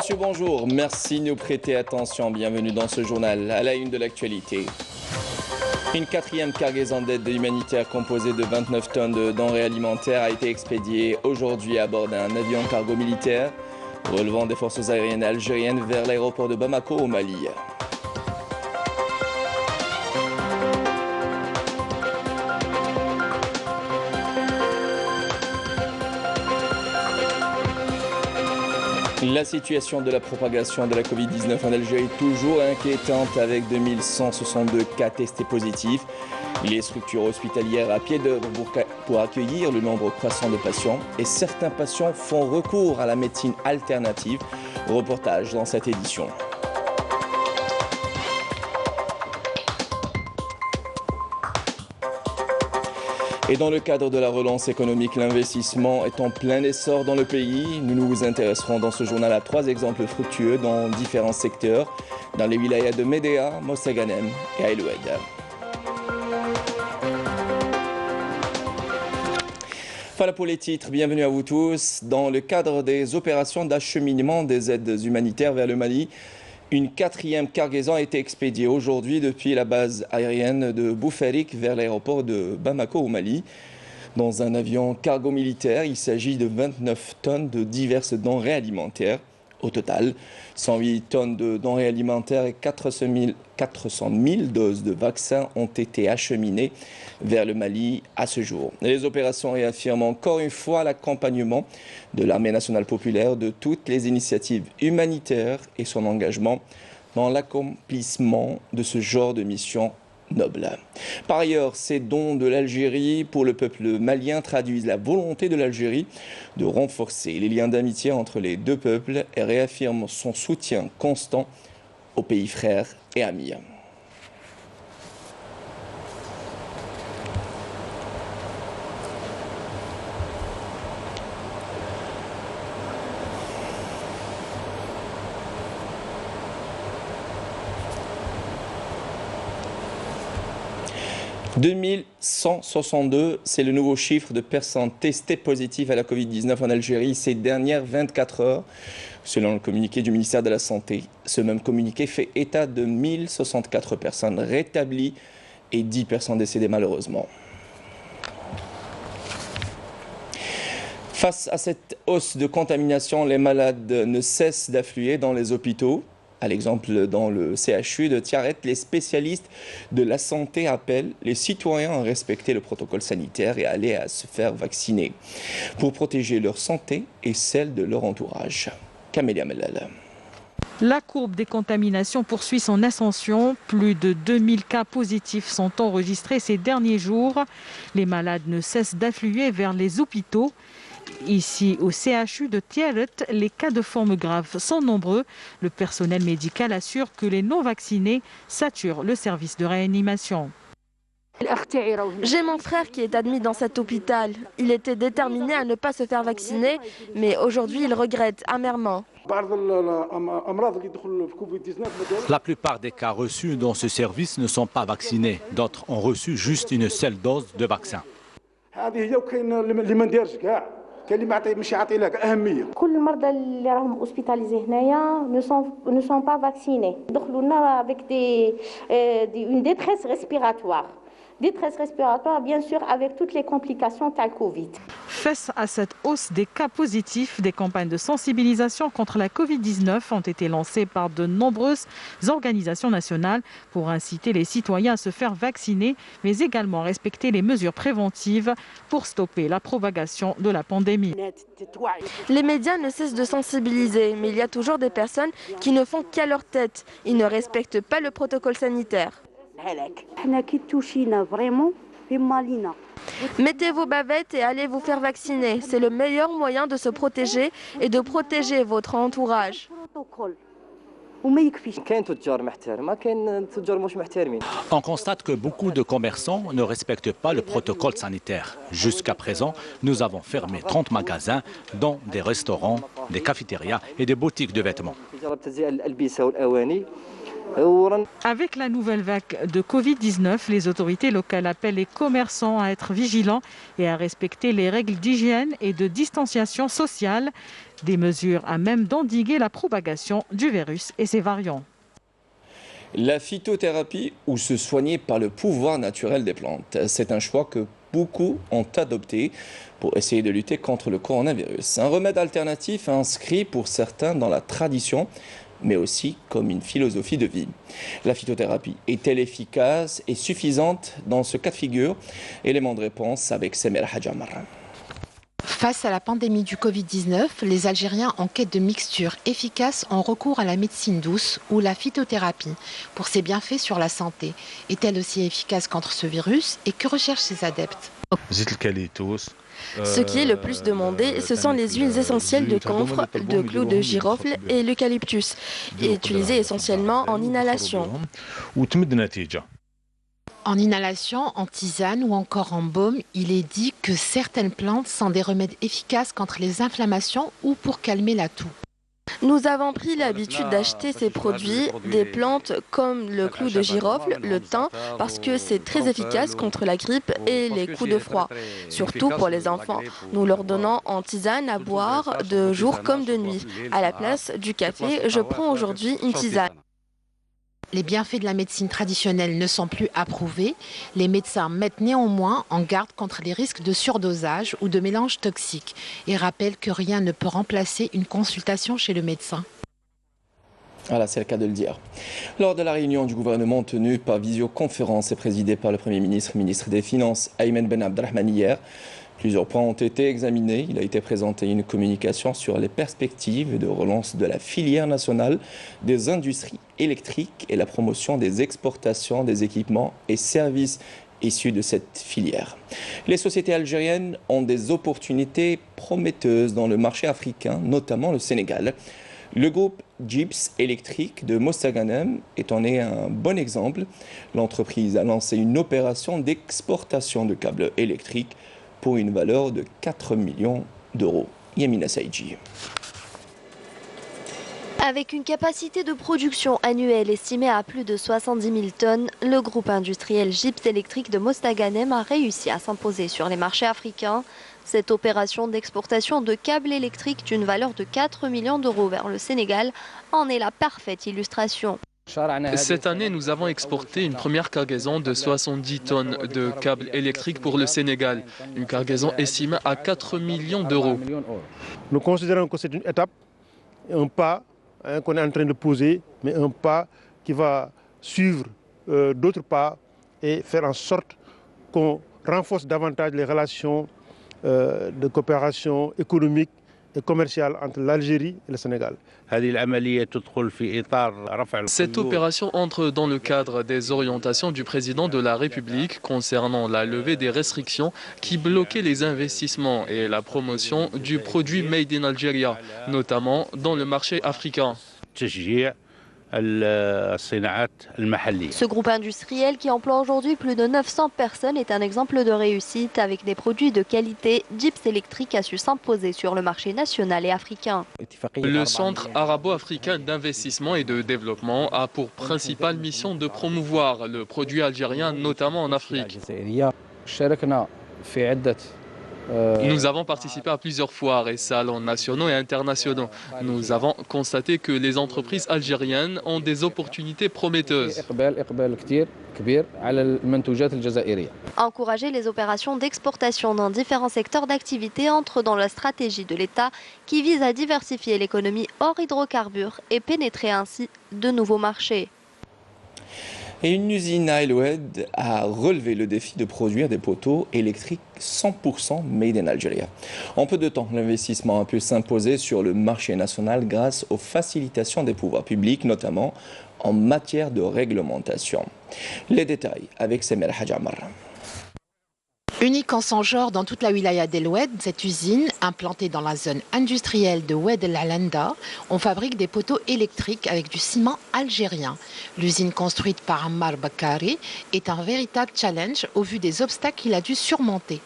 messieurs, bonjour. Merci de nous prêter attention. Bienvenue dans ce journal. À la une de l'actualité. Une quatrième cargaison d'aide humanitaire composée de 29 tonnes de denrées alimentaires a été expédiée aujourd'hui à bord d'un avion cargo militaire relevant des forces aériennes algériennes vers l'aéroport de Bamako au Mali. La situation de la propagation de la Covid-19 en Algérie est toujours inquiétante avec 2162 cas testés positifs. Les structures hospitalières à pied d'œuvre pour accueillir le nombre croissant de patients et certains patients font recours à la médecine alternative. Reportage dans cette édition. Et dans le cadre de la relance économique, l'investissement est en plein essor dans le pays. Nous nous intéresserons dans ce journal à 3 exemples fructueux dans différents secteurs, dans les wilayas de Médéa, Mossaganem et Aïl Oued. Voilà pour les titres, bienvenue à vous tous. Dans le cadre des opérations d'acheminement des aides humanitaires vers le Mali, une quatrième cargaison a été expédiée aujourd'hui depuis la base aérienne de Boufarik vers l'aéroport de Bamako au Mali. Dans un avion cargo militaire, il s'agit de 29 tonnes de diverses denrées alimentaires. Au total, 108 tonnes de denrées alimentaires et 400 000 doses de vaccins ont été acheminées vers le Mali à ce jour. Les opérations réaffirment encore une fois l'accompagnement de l'Armée nationale populaire de toutes les initiatives humanitaires et son engagement dans l'accomplissement de ce genre de mission noble. Par ailleurs, ces dons de l'Algérie pour le peuple malien traduisent la volonté de l'Algérie de renforcer les liens d'amitié entre les deux peuples et réaffirment son soutien constant aux pays frères et amis. « 2162, c'est le nouveau chiffre de personnes testées positives à la Covid-19 en Algérie ces dernières 24 heures, selon le communiqué du ministère de la Santé. Ce même communiqué fait état de 1064 personnes rétablies et 10 personnes décédées malheureusement. Face à cette hausse de contamination, les malades ne cessent d'affluer dans les hôpitaux. À l'exemple, dans le CHU de Tiaret, les spécialistes de la santé appellent les citoyens à respecter le protocole sanitaire et à aller à se faire vacciner pour protéger leur santé et celle de leur entourage. Camélia Mellal. La courbe des contaminations poursuit son ascension. Plus de 2000 cas positifs sont enregistrés ces derniers jours. Les malades ne cessent d'affluer vers les hôpitaux. Ici, au CHU de Tiaret, les cas de forme grave sont nombreux. Le personnel médical assure que les non-vaccinés saturent le service de réanimation. J'ai mon frère qui est admis dans cet hôpital. Il était déterminé à ne pas se faire vacciner, mais aujourd'hui il regrette amèrement. La plupart des cas reçus dans ce service ne sont pas vaccinés. D'autres ont reçu juste une seule dose de vaccin. كل المرضى اللي راهم hospitalisés هنايا ne sont pas vaccinés. دخلوا لنا avec une détresse respiratoire. Détresse respiratoire, bien sûr, avec toutes les complications de la Covid. Face à cette hausse des cas positifs, des campagnes de sensibilisation contre la Covid-19 ont été lancées par de nombreuses organisations nationales pour inciter les citoyens à se faire vacciner, mais également respecter les mesures préventives pour stopper la propagation de la pandémie. Les médias ne cessent de sensibiliser, mais il y a toujours des personnes qui ne font qu'à leur tête. Ils ne respectent pas le protocole sanitaire. Mettez vos bavettes et allez vous faire vacciner. C'est le meilleur moyen de se protéger et de protéger votre entourage. On constate que beaucoup de commerçants ne respectent pas le protocole sanitaire. Jusqu'à présent, nous avons fermé 30 magasins, dont des restaurants, des cafétérias et des boutiques de vêtements. Avec la nouvelle vague de Covid-19, les autorités locales appellent les commerçants à être vigilants et à respecter les règles d'hygiène et de distanciation sociale, des mesures à même d'endiguer la propagation du virus et ses variants. La phytothérapie ou se soigner par le pouvoir naturel des plantes, c'est un choix que beaucoup ont adopté pour essayer de lutter contre le coronavirus. Un remède alternatif inscrit pour certains dans la tradition, mais aussi comme une philosophie de vie. La phytothérapie est-elle efficace et suffisante dans ce cas de figure? Élément de réponse avec Semera Hadjamar. Face à la pandémie du Covid-19, les Algériens en quête de mixtures efficaces ont recours à la médecine douce ou la phytothérapie pour ses bienfaits sur la santé. Est-elle aussi efficace contre ce virus et que recherchent ses adeptes? Ce qui est le plus demandé, ce sont les huiles essentielles de camphre, de clous de girofle et l'eucalyptus, utilisées essentiellement en inhalation. En inhalation, en tisane ou encore en baume, il est dit que certaines plantes sont des remèdes efficaces contre les inflammations ou pour calmer la toux. Nous avons pris l'habitude d'acheter ces produits, des plantes comme le clou de girofle, le thym, parce que c'est très efficace contre la grippe et les coups de froid. Surtout pour les enfants. Nous leur donnons en tisane à boire de jour comme de nuit. À la place du café, je prends aujourd'hui une tisane. Les bienfaits de la médecine traditionnelle ne sont plus approuvés. Les médecins mettent néanmoins en garde contre les risques de surdosage ou de mélange toxique et rappellent que rien ne peut remplacer une consultation chez le médecin. Voilà, c'est le cas de le dire. Lors de la réunion du gouvernement tenue par visioconférence et présidée par le Premier ministre, ministre des Finances, Ayman Ben Abdelrahman hier, plusieurs points ont été examinés. Il a été présenté une communication sur les perspectives de relance de la filière nationale des industries électriques et la promotion des exportations des équipements et services issus de cette filière. Les sociétés algériennes ont des opportunités prometteuses dans le marché africain, notamment le Sénégal. Le groupe Gyps Électrique de Mostaganem en est un bon exemple. L'entreprise a lancé une opération d'exportation de câbles électriques pour une valeur de 4 millions d'euros. Yamina Saïdji. Avec une capacité de production annuelle estimée à plus de 70 000 tonnes, le groupe industriel Gyps Électrique de Mostaganem a réussi à s'imposer sur les marchés africains. Cette opération d'exportation de câbles électriques d'une valeur de 4 millions d'euros vers le Sénégal en est la parfaite illustration. Cette année, nous avons exporté une première cargaison de 70 tonnes de câbles électriques pour le Sénégal. Une cargaison estimée à 4 millions d'euros. Nous considérons que c'est une étape, un pas qu'on est en train de poser, mais un pas qui va suivre d'autres pas et faire en sorte qu'on renforce davantage les relations de coopération économique et commerciale entre l'Algérie et le Sénégal. Cette opération entre dans le cadre des orientations du président de la République concernant la levée des restrictions qui bloquaient les investissements et la promotion du produit Made in Algeria, notamment dans le marché africain. Ce groupe industriel qui emploie aujourd'hui plus de 900 personnes est un exemple de réussite. Avec des produits de qualité, Gyps Électrique a su s'imposer sur le marché national et africain. Le Centre arabo-africain d'investissement et de développement a pour principale mission de promouvoir le produit algérien, notamment en Afrique. Nous avons participé à plusieurs foires et salons nationaux et internationaux. Nous avons constaté que les entreprises algériennes ont des opportunités prometteuses. Encourager les opérations d'exportation dans différents secteurs d'activité entre dans la stratégie de l'État qui vise à diversifier l'économie hors hydrocarbures et pénétrer ainsi de nouveaux marchés. Et une usine à Eloued a relevé le défi de produire des poteaux électriques 100% made in Algeria. En peu de temps, l'investissement a pu s'imposer sur le marché national grâce aux facilitations des pouvoirs publics, notamment en matière de réglementation. Les détails avec Semera Hadjamar. Unique en son genre dans toute la wilaya d'El-Oued, cette usine, implantée dans la zone industrielle de Oued El Alanda, on fabrique des poteaux électriques avec du ciment algérien. L'usine construite par Ammar Bakari est un véritable challenge au vu des obstacles qu'il a dû surmonter.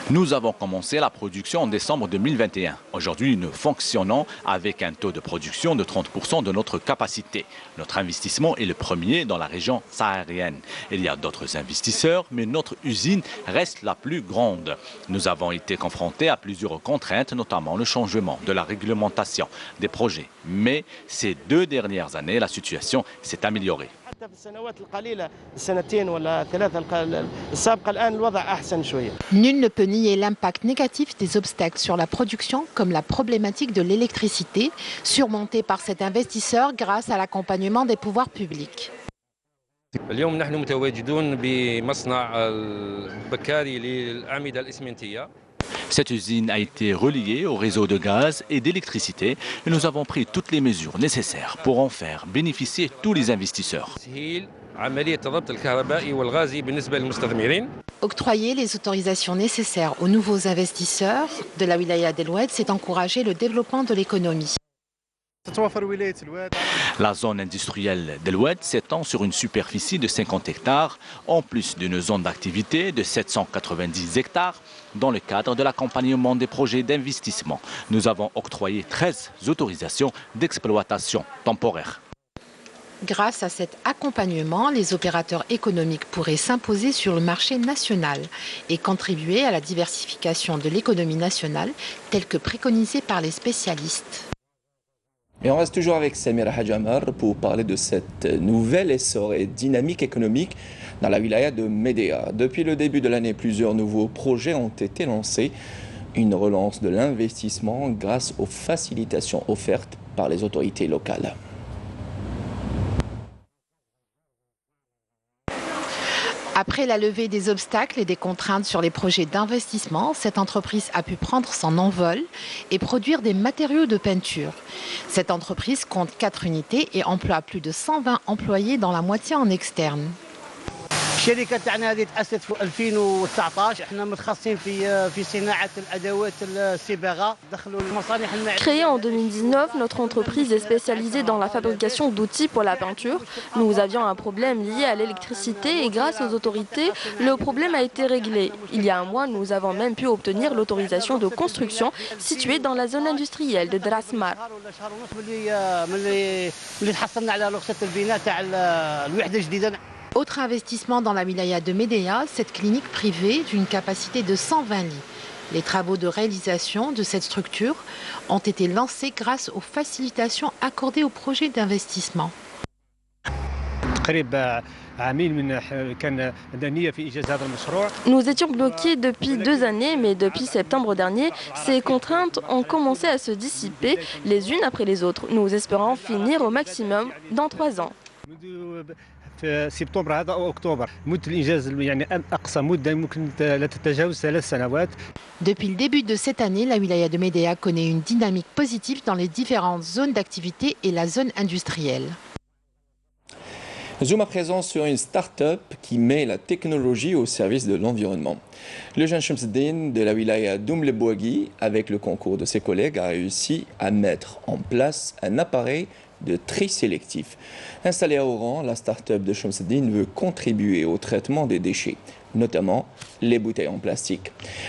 Nous avons commencé la production en décembre 2021. Aujourd'hui, nous fonctionnons avec un taux de production de 30% de notre capacité. Notre investissement est le premier dans la région saharienne. Il y a d'autres investisseurs, mais notre usine reste la plus grande. Nous avons été confrontés à plusieurs contraintes, notamment le changement de la réglementation des projets. Mais ces 2 dernières années, la situation s'est améliorée. Nul ne peut nier l'impact négatif des obstacles sur la production, comme la problématique de l'électricité, surmontée par cet investisseur grâce à l'accompagnement des pouvoirs publics. اليوم نحن متواجدون بمصنع بكاري للأعمدة الإسمنتية. Cette usine a été reliée au réseau de gaz et d'électricité et nous avons pris toutes les mesures nécessaires pour en faire bénéficier tous les investisseurs. Octroyer les autorisations nécessaires aux nouveaux investisseurs de la wilaya d'El Oued, c'est encourager le développement de l'économie. La zone industrielle d'El Oued s'étend sur une superficie de 50 hectares, en plus d'une zone d'activité de 790 hectares. Dans le cadre de l'accompagnement des projets d'investissement, nous avons octroyé 13 autorisations d'exploitation temporaire. Grâce à cet accompagnement, les opérateurs économiques pourraient s'imposer sur le marché national et contribuer à la diversification de l'économie nationale, telle que préconisée par les spécialistes. Et on reste toujours avec Samira Hadjamar pour parler de cette nouvelle essor et dynamique économique dans la wilaya de Médéa. Depuis le début de l'année, plusieurs nouveaux projets ont été lancés. Une relance de l'investissement grâce aux facilitations offertes par les autorités locales. Après la levée des obstacles et des contraintes sur les projets d'investissement, cette entreprise a pu prendre son envol et produire des matériaux de peinture. Cette entreprise compte 4 unités et emploie plus de 120 employés dans la moitié en externe. الشركه تاعنا هذه تاسست في 2019 احنا متخصصين في صناعه الادوات الصباغه دخلوا المصانع المعدنيه. Créée en 2019, notre entreprise est spécialisée dans la fabrication d'outils pour la peinture. Nous avions un problème lié à l'électricité et grâce aux autorités, le problème a été réglé. Il y a un mois, nous avons même pu obtenir l'autorisation de construction située dans la zone industrielle de Drasmar. Autre investissement dans la wilaya de Médéa, cette clinique privée d'une capacité de 120 lits. Les travaux de réalisation de cette structure ont été lancés grâce aux facilitations accordées aux projets d'investissement. Nous étions bloqués depuis 2 années, mais depuis septembre dernier, ces contraintes ont commencé à se dissiper les unes après les autres. Nous espérons finir au maximum dans 3 ans. في سبتمبر هذا او اكتوبر مده الانجاز يعني اقصى مده ممكن لا تتجاوز 3 سنوات. Depuis le début de cette année, la wilaya de Médéa connaît une dynamique positive dans les différentes zones d'activité et la zone industrielle. Zoom à présent sur une start-up qui met la technologie au service de l'environnement. Le jeune Shamseddine de la wilaya d'Oum Bouagui, avec le concours de ses collègues, a réussi à mettre en place un appareil de tri sélectif. Installée à Oran, la start-up de Shamseddine veut contribuer au traitement des déchets, notamment les bouteilles en plastique.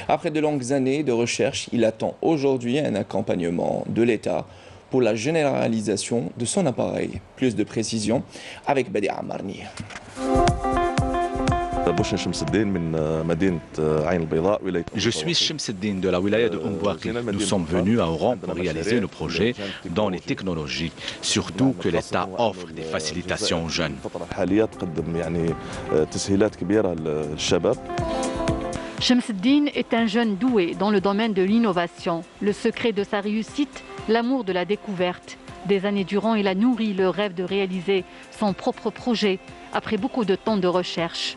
Après de longues années de recherche, il attend aujourd'hui un accompagnement de l'État pour la généralisation de son appareil. Plus de précision avec Badi Amarni. Je suis Shamseddine de la wilaya de Umbouaki. Nous sommes venus à Oran pour réaliser nos projets dans les technologies, surtout que l'État offre des facilitations aux jeunes. Shamseddine est un jeune doué dans le domaine de l'innovation. Le secret de sa réussite, l'amour de la découverte. Des années durant, il a nourri le rêve de réaliser son propre projet après beaucoup de temps de recherche.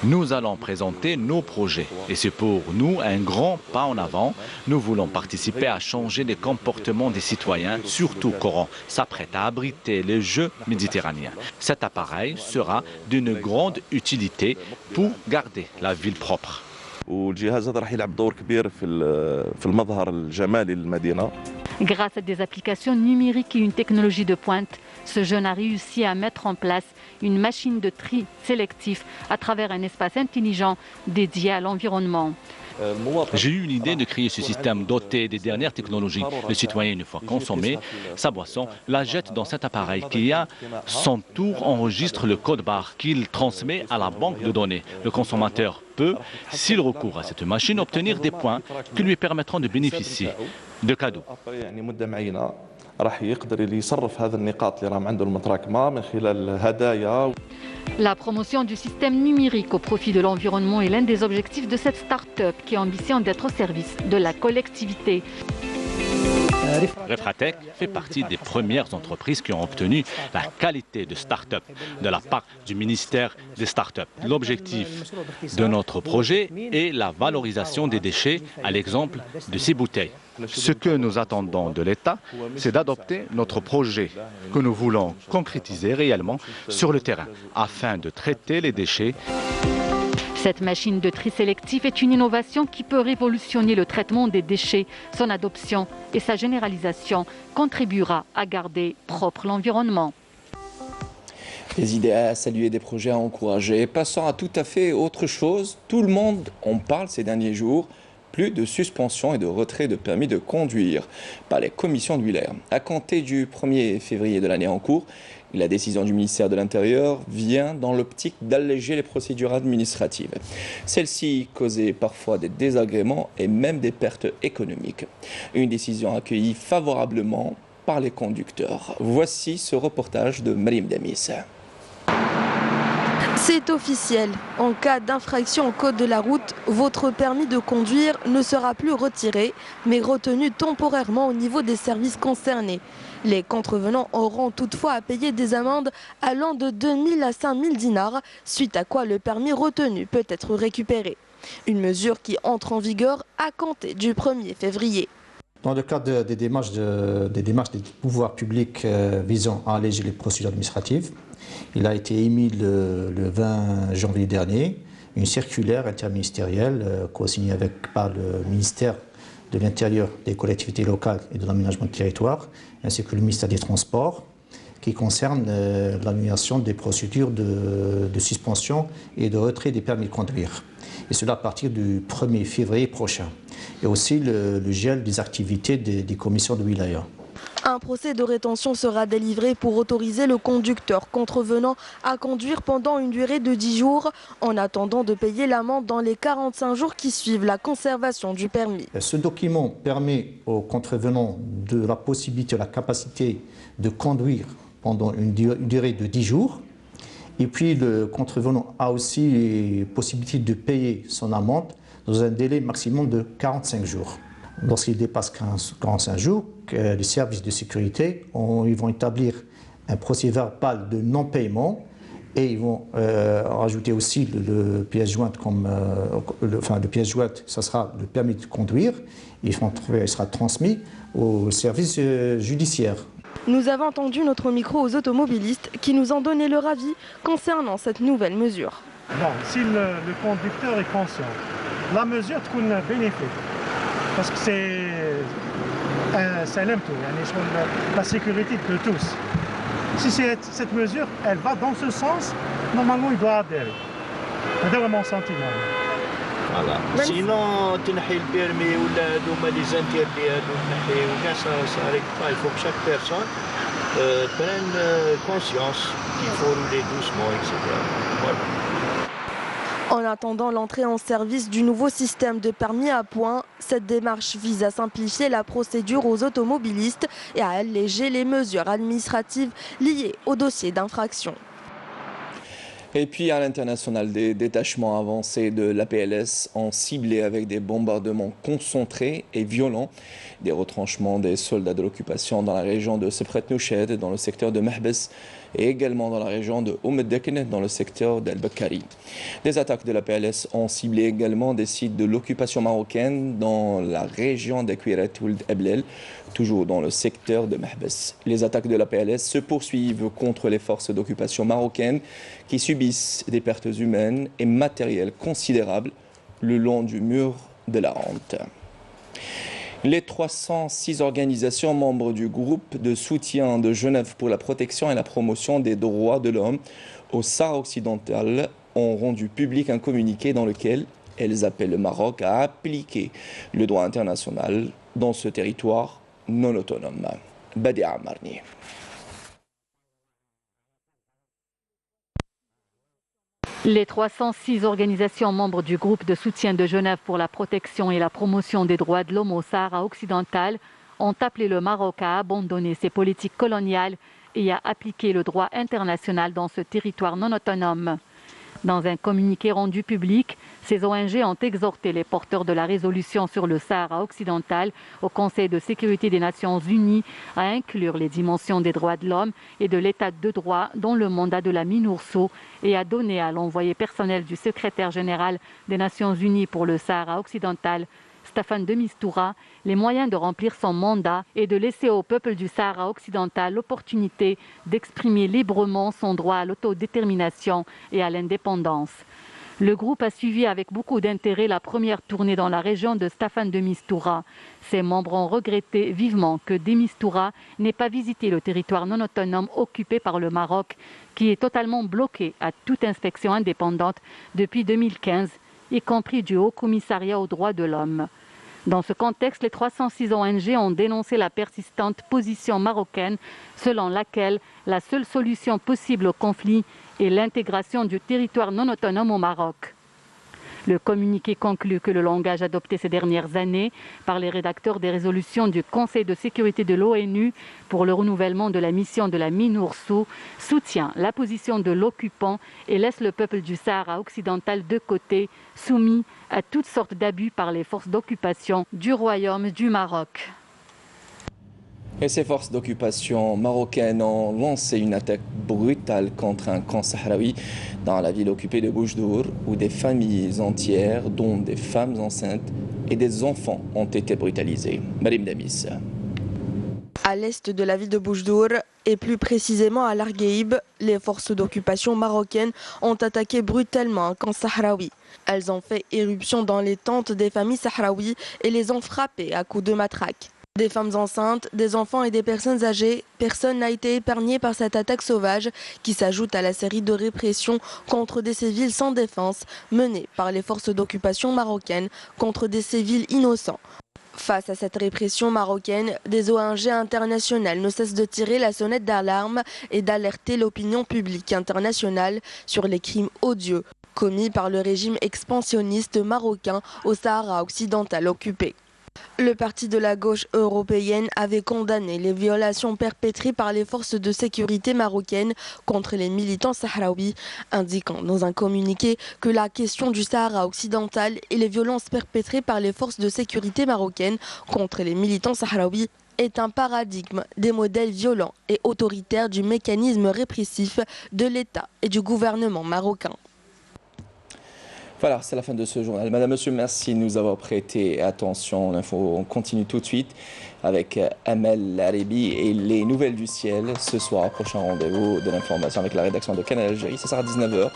Nous allons présenter nos projets et c'est pour nous un grand pas en avant. Nous voulons participer à changer les comportements des citoyens, surtout qu'Oran s'apprête à abriter les Jeux méditerranéens. Cet appareil sera d'une grande utilité pour garder la ville propre. Grâce à des applications numériques et une technologie de pointe, ce jeune a réussi à mettre en place une machine de tri sélectif à travers un espace intelligent dédié à l'environnement. J'ai eu une idée de créer ce système doté des dernières technologies. Le citoyen, une fois consommé sa boisson, la jette dans cet appareil qui, à son tour, enregistre le code barre qu'il transmet à la banque de données. Le consommateur peut, s'il recourt à cette machine, obtenir des points qui lui permettront de bénéficier de cadeaux. La promotion du système numérique au profit de l'environnement est l'un des objectifs de cette start-up qui ambitionne d'être au service de la collectivité. Refratech fait partie des premières entreprises qui ont obtenu la qualité de start-up de la part du ministère des start-up. L'objectif de notre projet est la valorisation des déchets à l'exemple de ces bouteilles. Ce que nous attendons de l'État, c'est d'adopter notre projet que nous voulons concrétiser réellement sur le terrain afin de traiter les déchets. Cette machine de tri sélectif est une innovation qui peut révolutionner le traitement des déchets. Son adoption et sa généralisation contribuera à garder propre l'environnement. Des idées à saluer, des projets à encourager. Passons à tout à fait autre chose. Tout le monde en parle ces derniers jours. Plus de suspension et de retrait de permis de conduire par les commissions de Willer. À compter du 1er février de l'année en cours, la décision du ministère de l'Intérieur vient dans l'optique d'alléger les procédures administratives. Celles-ci causaient parfois des désagréments et même des pertes économiques. Une décision accueillie favorablement par les conducteurs. Voici ce reportage de Marim Damis. C'est officiel. En cas d'infraction au code de la route, votre permis de conduire ne sera plus retiré, mais retenu temporairement au niveau des services concernés. Les contrevenants auront toutefois à payer des amendes allant de 2 000 à 5 000 dinars, suite à quoi le permis retenu peut être récupéré. Une mesure qui entre en vigueur à compter du 1er février. Dans le cadre des démarches des pouvoirs publics visant à alléger les procédures administratives, il a été émis le 20 janvier dernier une circulaire interministérielle co-signée par le ministère de l'Intérieur, des collectivités locales et de l'aménagement du territoire, ainsi que le ministère des Transports, qui concerne l'annulation des procédures de suspension et de retrait des permis de conduire. Et cela à partir du 1er février prochain. Et aussi le gel des activités des commissions de wilaya. Un procès de rétention sera délivré pour autoriser le conducteur contrevenant à conduire pendant une durée de 10 jours en attendant de payer l'amende dans les 45 jours qui suivent la conservation du permis. Ce document permet aux contrevenants de la possibilité, la capacité de conduire pendant une durée de 10 jours. Et puis le contrevenant a aussi possibilité de payer son amende dans un délai maximum de 45 jours. Lorsqu'il dépasse 45 jours, les services de sécurité ils vont établir un procès verbal de non-paiement et ils vont rajouter aussi le pièce jointe le pièce jointe, ça sera le permis de conduire. Il sera transmis au service judiciaire. Nous avons tendu notre micro aux automobilistes qui nous ont donné leur avis concernant cette nouvelle mesure. Bon, si le conducteur est conscient, la mesure est bénéfique. Parce que c'est la sécurité de tous. Si cette mesure, elle va dans ce sens, normalement il doit adhérer. C'est mon sentiment. Voilà. Sinon, tu n'as pas le permis ou les interdits, il faut que chaque personne prenne conscience qu'il faut rouler doucement, etc. Voilà. En attendant l'entrée en service du nouveau système de permis à points, cette démarche vise à simplifier la procédure aux automobilistes et à alléger les mesures administratives liées au dossier d'infraction. Et puis à l'international, des détachements avancés de l'APLS ont ciblé avec des bombardements concentrés et violents des retranchements des soldats de l'occupation dans la région de Sepret Nouched, dans le secteur de Mahbes, et également dans la région de Oumeddekne, dans le secteur d'Al-Bakari. Des attaques de la PLS ont ciblé également des sites de l'occupation marocaine dans la région d'Aquiret Ould Eblel, toujours dans le secteur de Mahbes. Les attaques de la PLS se poursuivent contre les forces d'occupation marocaines qui subissent des pertes humaines et matérielles considérables le long du mur de la honte. Les 306 organisations membres du groupe de soutien de Genève pour la protection et la promotion des droits de l'homme au Sahara occidental ont rendu public un communiqué dans lequel elles appellent le Maroc à appliquer le droit international dans ce territoire non autonome. Badia Amarni. Les 306 organisations membres du groupe de soutien de Genève pour la protection et la promotion des droits de l'homme au Sahara occidental ont appelé le Maroc à abandonner ses politiques coloniales et à appliquer le droit international dans ce territoire non autonome. Dans un communiqué rendu public, ces ONG ont exhorté les porteurs de la résolution sur le Sahara occidental au Conseil de sécurité des Nations Unies à inclure les dimensions des droits de l'homme et de l'état de droit dans le mandat de la MINURSO et à donner à l'envoyé personnel du secrétaire général des Nations Unies pour le Sahara occidental, Staffan de Mistura, les moyens de remplir son mandat et de laisser au peuple du Sahara occidental l'opportunité d'exprimer librement son droit à l'autodétermination et à l'indépendance. Le groupe a suivi avec beaucoup d'intérêt la première tournée dans la région de Staffan de Mistura. Ses membres ont regretté vivement que de Mistura n'ait pas visité le territoire non autonome occupé par le Maroc, qui est totalement bloqué à toute inspection indépendante depuis 2015, y compris du Haut Commissariat aux droits de l'homme. Dans ce contexte, les 306 ONG ont dénoncé la persistante position marocaine selon laquelle la seule solution possible au conflit est l'intégration du territoire non autonome au Maroc. Le communiqué conclut que le langage adopté ces dernières années par les rédacteurs des résolutions du Conseil de sécurité de l'ONU pour le renouvellement de la mission de la MINURSO soutient la position de l'occupant et laisse le peuple du Sahara occidental de côté, soumis à toutes sortes d'abus par les forces d'occupation du Royaume du Maroc. Et ces forces d'occupation marocaines ont lancé une attaque brutale contre un camp sahraoui dans la ville occupée de Boujdour, où des familles entières, dont des femmes enceintes et des enfants, ont été brutalisés. Marim Damis. À l'est de la ville de Boujdour, et plus précisément à l'Argueïb, les forces d'occupation marocaines ont attaqué brutalement un camp sahraoui. Elles ont fait éruption dans les tentes des familles sahraouis et les ont frappées à coups de matraque. Des femmes enceintes, des enfants et des personnes âgées, personne n'a été épargné par cette attaque sauvage qui s'ajoute à la série de répressions contre des civils sans défense menées par les forces d'occupation marocaines contre des civils innocents. Face à cette répression marocaine, des ONG internationales ne cessent de tirer la sonnette d'alarme et d'alerter l'opinion publique internationale sur les crimes odieux commis par le régime expansionniste marocain au Sahara occidental occupé. Le parti de la gauche européenne avait condamné les violations perpétrées par les forces de sécurité marocaines contre les militants sahraouis, indiquant dans un communiqué que la question du Sahara occidental et les violences perpétrées par les forces de sécurité marocaines contre les militants sahraouis est un paradigme des modèles violents et autoritaires du mécanisme répressif de l'État et du gouvernement marocain. Voilà, c'est la fin de ce journal. Madame, Monsieur, merci de nous avoir prêté attention. L'info, on continue tout de suite avec Amel Laribi et les nouvelles du ciel. Ce soir, prochain rendez-vous de l'information avec la rédaction de Canal Algérie. Ce sera à 19h.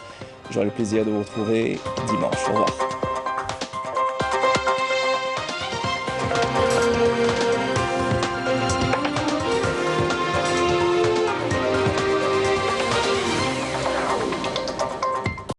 J'aurai le plaisir de vous retrouver dimanche. Au revoir.